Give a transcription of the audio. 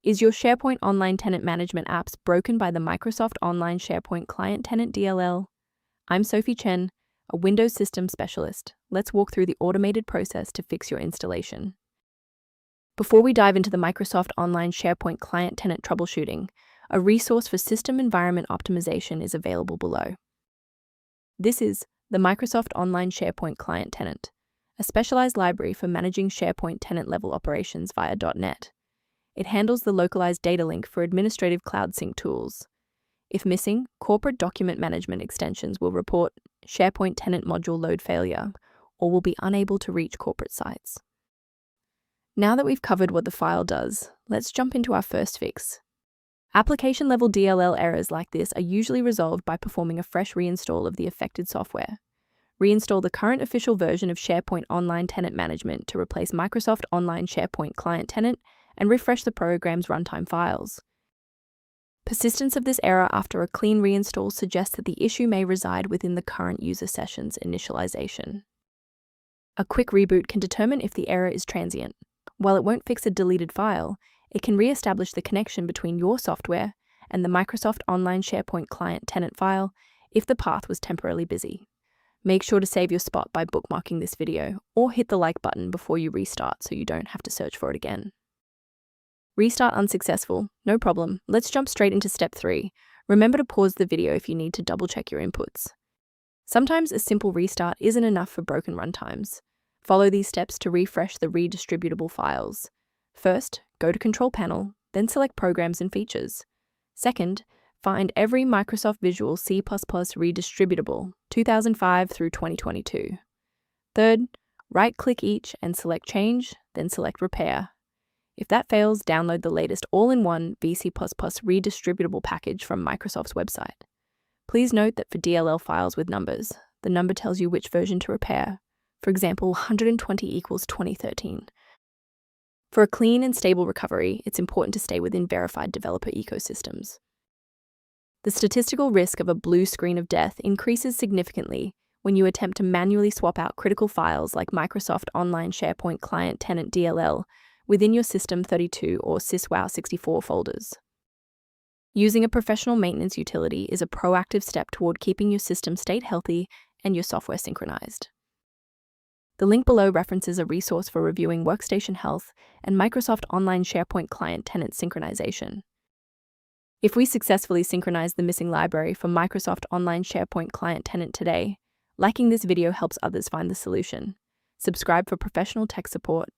Is your SharePoint Online Tenant Management apps broken by the Microsoft Online SharePoint Client Tenant DLL? I'm Sophie Chen, a Windows System Specialist. Let's walk through the automated process to fix your installation. Before we dive into the Microsoft Online SharePoint Client Tenant troubleshooting, a resource for system environment optimization is available below. This is the Microsoft Online SharePoint Client Tenant, a specialized library for managing SharePoint tenant-level operations via .NET. It handles the localized data link for administrative cloud sync tools. If missing, corporate document management extensions will report SharePoint tenant module load failure or will be unable to reach corporate sites. Now that we've covered what the file does, let's jump into our first fix. Application-level DLL errors like this are usually resolved by performing a fresh reinstall of the affected software. Reinstall the current official version of SharePoint Online Tenant Management to replace Microsoft Online SharePoint Client Tenant and refresh the program's runtime files. Persistence of this error after a clean reinstall suggests that the issue may reside within the current user session's initialization. A quick reboot can determine if the error is transient. While it won't fix a deleted file, it can re-establish the connection between your software and the Microsoft Online SharePoint Client Tenant file if the path was temporarily busy. Make sure to save your spot by bookmarking this video or hit the like button before you restart so you don't have to search for it again. Restart unsuccessful, no problem. Let's jump straight into step 3. Remember to pause the video if you need to double-check your inputs. Sometimes a simple restart isn't enough for broken runtimes. Follow these steps to refresh the redistributable files. First, go to Control Panel, then select Programs and Features. Second, find every Microsoft Visual C++ redistributable 2005 through 2022. Third, right-click each and select Change, then select Repair. If that fails, download the latest all-in-one VC++ redistributable package from Microsoft's website. Please note that for DLL files with numbers, the number tells you which version to repair. For example, 120 equals 2013. For a clean and stable recovery, it's important to stay within verified developer ecosystems. The statistical risk of a blue screen of death increases significantly when you attempt to manually swap out critical files like Microsoft Online SharePoint Client Tenant DLL within your System32 or SysWow64 folders. Using a professional maintenance utility is a proactive step toward keeping your system state healthy and your software synchronized. The link below references a resource for reviewing workstation health and Microsoft Online SharePoint Client Tenant synchronization. If we successfully synchronize the missing library for Microsoft Online SharePoint Client Tenant today, liking this video helps others find the solution. Subscribe for professional tech support